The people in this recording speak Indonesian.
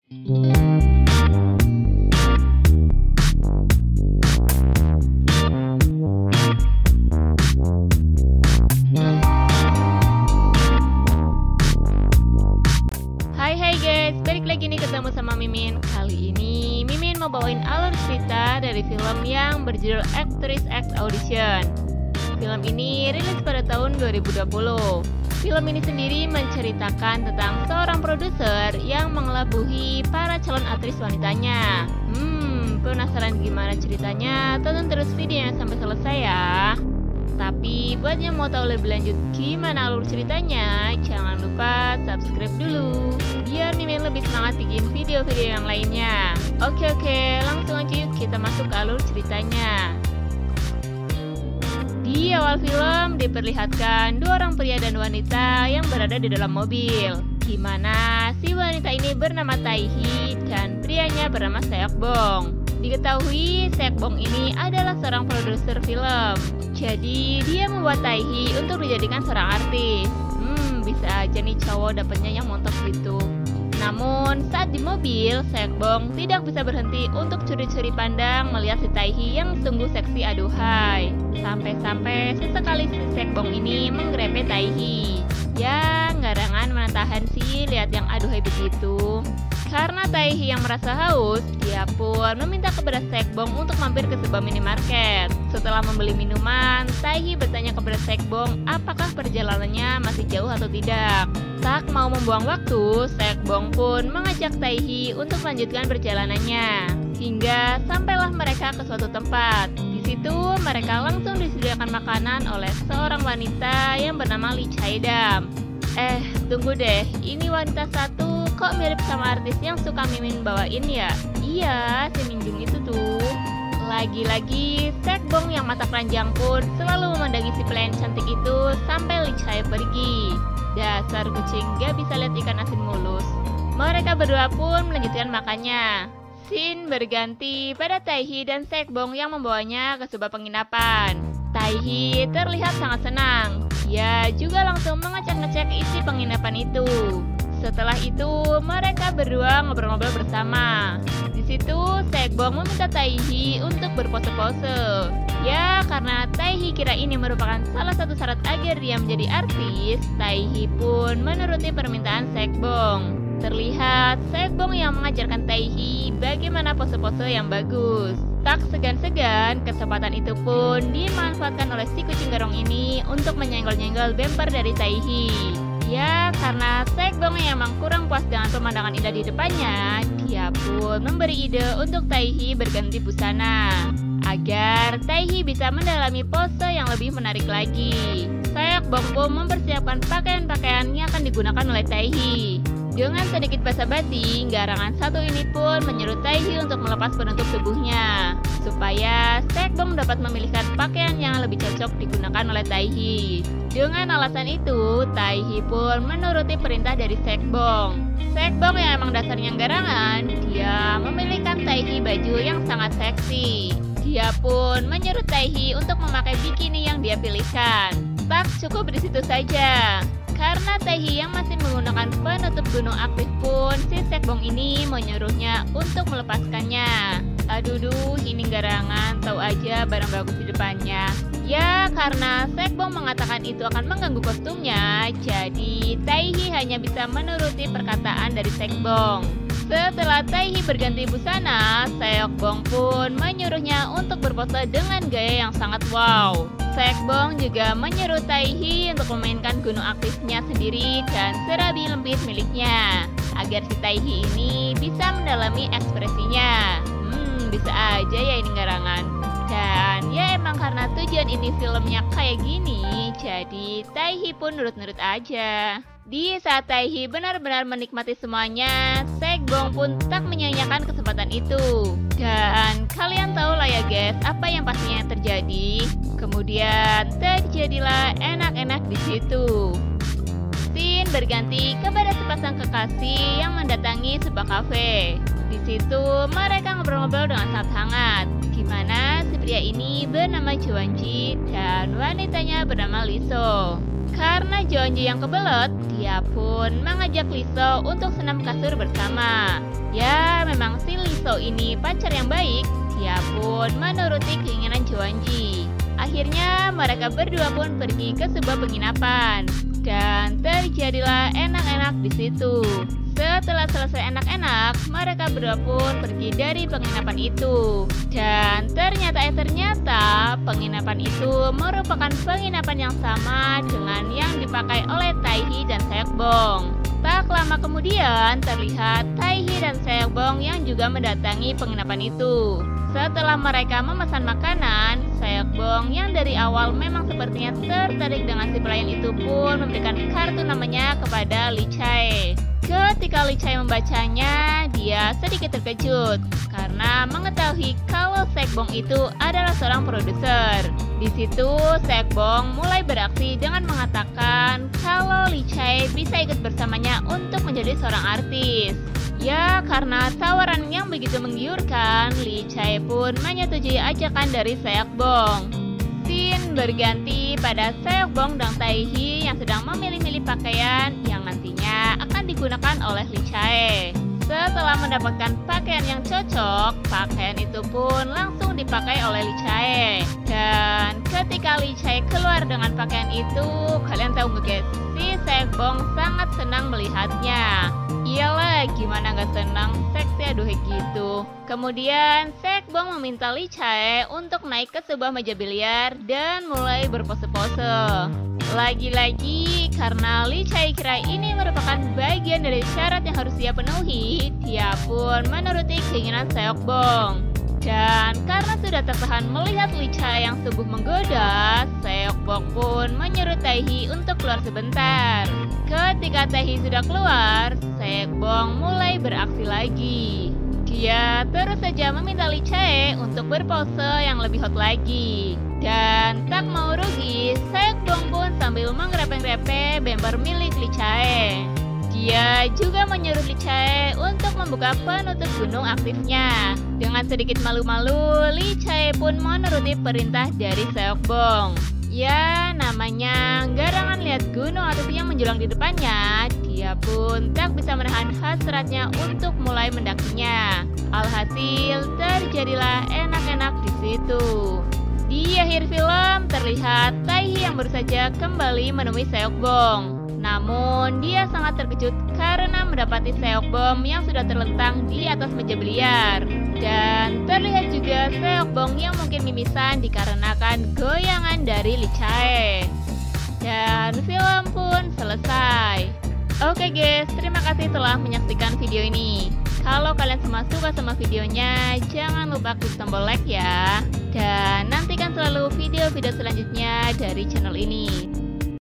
Hai guys, balik lagi nih ketemu sama Mimin. Kali ini Mimin mau bawain alur cerita dari film yang berjudul Actress X Audition. Film ini rilis pada tahun 2020. Film ini sendiri menceritakan tentang seorang produser yang mengelabuhi para calon aktris wanitanya. Penasaran gimana ceritanya? Tonton terus videonya sampai selesai ya. Tapi buat yang mau tahu lebih lanjut gimana alur ceritanya, jangan lupa subscribe dulu biar Mimin lebih semangat bikin video-video yang lainnya. Oke, langsung aja yuk kita masuk ke alur ceritanya. Di awal film diperlihatkan dua orang pria dan wanita yang berada di dalam mobil, di mana si wanita ini bernama Taehi dan prianya bernama Seokbong. Diketahui Seokbong ini adalah seorang produser film. Jadi dia membuat Taehi untuk dijadikan seorang artis. Bisa aja nih cowok dapetnya yang montok gitu. Namun saat di mobil, Seokbong tidak bisa berhenti untuk curi-curi pandang melihat si Taehi yang sungguh seksi aduhai. Sampai-sampai sesekali si Seokbong ini menggrepe Taehi. Ya ngarangan mana tahan sih lihat yang aduhai begitu. Karena Taehi yang merasa haus, dia pun meminta kepada Seokbong untuk mampir ke sebuah minimarket. Setelah membeli minuman, Taehi bertanya kepada Seokbong apakah perjalanannya masih jauh atau tidak. Tak mau membuang waktu, Seokbong pun mengajak Taehi untuk melanjutkan perjalanannya. Hingga sampailah mereka ke suatu tempat. Di situ mereka langsung disediakan makanan oleh seorang wanita yang bernama Lee Chae-dam. Tunggu deh, ini wanita satu kok mirip sama artis yang suka Mimin bawain ya? Iya, si Minjung itu tuh. Lagi-lagi, Seokbong yang mata keranjang pun selalu memandangi si pelayan cantik itu sampai Lee Chae pergi. Dasar kucing gak bisa lihat ikan asin mulus. Mereka berdua pun melanjutkan makannya. Scene berganti pada Taehi dan Seokbong yang membawanya ke sebuah penginapan. Taehi terlihat sangat senang. Dia juga langsung mengecek-ngecek isi penginapan itu. Setelah itu, mereka berdua ngobrol-ngobrol bersama. Di situ, Seokbong meminta Taehi untuk berpose-pose. Ya, karena Taehi kira ini merupakan salah satu syarat agar dia menjadi artis, Taehi pun menuruti permintaan Seokbong. Terlihat Seokbong yang mengajarkan Taehi bagaimana pose-pose yang bagus. Tak segan-segan, kesempatan itu pun dimanfaatkan oleh si kucing garong ini untuk menyenggol-nyenggol bemper dari Taehi. Ya, karena Seokbong yang memang kurang puas dengan pemandangan indah di depannya, dia pun memberi ide untuk Taehi berganti busana agar Taehi bisa mendalami pose yang lebih menarik lagi. Seokbong pun mempersiapkan pakaian-pakaian yang akan digunakan oleh Taehi. Dengan sedikit basa-basi, garangan satu ini pun menyuruh Taehi untuk melepas penutup tubuhnya, supaya Seokbong dapat memilihkan pakaian yang lebih cocok digunakan oleh Taehi. Dengan alasan itu, Taehi pun menuruti perintah dari Seokbong. Seokbong yang emang dasarnya garangan, dia memilihkan Taehi baju yang sangat seksi. Dia pun menyuruh Taehi untuk memakai bikini yang dia pilihkan. Tak cukup di situ saja. Karena Taehi yang masih menggunakan penutup gunung aktif pun, si Seokbong ini menyuruhnya untuk melepaskannya. Aduh, ini garangan, tahu aja barang bagus di depannya. Ya, karena Seokbong mengatakan itu akan mengganggu kostumnya, jadi Taehi hanya bisa menuruti perkataan dari Seokbong. Setelah Taehi berganti busana, Seokbong pun menyuruhnya untuk berpose dengan gaya yang sangat wow. Seokbong juga menyuruh Taehi untuk memainkan gunung aktifnya sendiri dan serabi lembit miliknya, agar si Taehi ini bisa mendalami ekspresinya. Bisa aja ya ini garangan. Dan ya emang karena tujuan ini filmnya kayak gini, jadi Taehi pun nurut-nurut aja. Di saat Taehi benar-benar menikmati semuanya, Seokbong pun tak menyia-nyiakan kesempatan itu. Dan kalian tahu lah ya guys, apa yang pastinya terjadi. Kemudian terjadilah enak-enak di situ. Scene berganti kepada sepasang kekasih yang mendatangi sebuah kafe. Di situ mereka ngobrol-ngobrol dengan sangat hangat. Gimana si pria ini bernama Joanji dan wanitanya bernama Liso. Karena Joanji yang kebelet, dia pun mengajak Liso untuk senam kasur bersama. Ya cowok ini pacar yang baik, dia pun menuruti keinginan Jeonji. Akhirnya mereka berdua pun pergi ke sebuah penginapan dan terjadilah enak-enak di situ. Setelah selesai enak-enak, mereka berdua pun pergi dari penginapan itu. Dan ternyata penginapan itu merupakan penginapan yang sama dengan yang dipakai oleh Taehi dan Seokbong. Tak lama kemudian terlihat Taehi dan Seokbong yang juga mendatangi penginapan itu. Setelah mereka memesan makanan, Seokbong yang dari awal memang sepertinya tertarik dengan si pelayan itu pun memberikan kartu namanya kepada Lee Chae. Ketika Lee Chae membacanya, dia sedikit terkejut karena mengetahui kalau Seokbong itu adalah seorang produser. Di situ Seokbong mulai beraksi dengan mengatakan kalau Lee Chae bisa ikut bersamanya untuk menjadi seorang artis. Ya, karena tawaran yang begitu menggiurkan, Lee Chae pun menyetujui ajakan dari Seokbong. Scene berganti pada Seokbong dan Taehi yang sedang memilih-milih pakaian yang nantinya akan digunakan oleh Lee Chae. Setelah mendapatkan pakaian yang cocok, pakaian itu pun langsung dipakai oleh Lee Chae. Dan ketika Lee Chae keluar dengan pakaian itu, kalian tahu nggak guys? Si Seokbong sangat senang melihatnya. Iyalah, gimana nggak senang, seksi aduh gitu. Kemudian Seokbong meminta Lee Chae untuk naik ke sebuah meja biliar dan mulai berpose-pose. Lagi-lagi karena Lee Chae kira ini merupakan bagian dari syarat yang harus dia penuhi, dia pun menuruti keinginan Seokbong. Dan karena sudah tertahan melihat Lee Chae yang sungguh menggoda, Seokbong pun menyuruh Taehi untuk keluar sebentar. Ketika Taehi sudah keluar, Seokbong mulai beraksi lagi. Dia terus saja meminta Lee Chae untuk berpose yang lebih hot lagi. Dan tak mau rugi, Seokbong pun sambil menggrepe-grepe bemper milik Lee Chae. Dia juga menyuruh Lee Chae untuk membuka penutup gunung aktifnya. Dengan sedikit malu-malu, Lee Chae pun menuruti perintah dari Seokbong. Ya, namanya garangan lihat gunung aktif yang menjulang di depannya, dia pun tak bisa menahan hasratnya untuk mulai mendakinya. Alhasil, terjadilah enak-enak di situ. Di akhir film, terlihat Taehi yang baru saja kembali menemui Seokbong. Namun, dia sangat terkejut karena mendapati Seokbong yang sudah terlentang di atas meja biliar. Dan terlihat juga Seokbong yang mungkin mimisan dikarenakan goyangan dari Lee Chae. Dan film pun selesai. Oke guys, terima kasih telah menyaksikan video ini. Kalau kalian semua suka sama videonya, jangan lupa klik tombol like ya. Dan nantikan selalu video-video selanjutnya dari channel ini.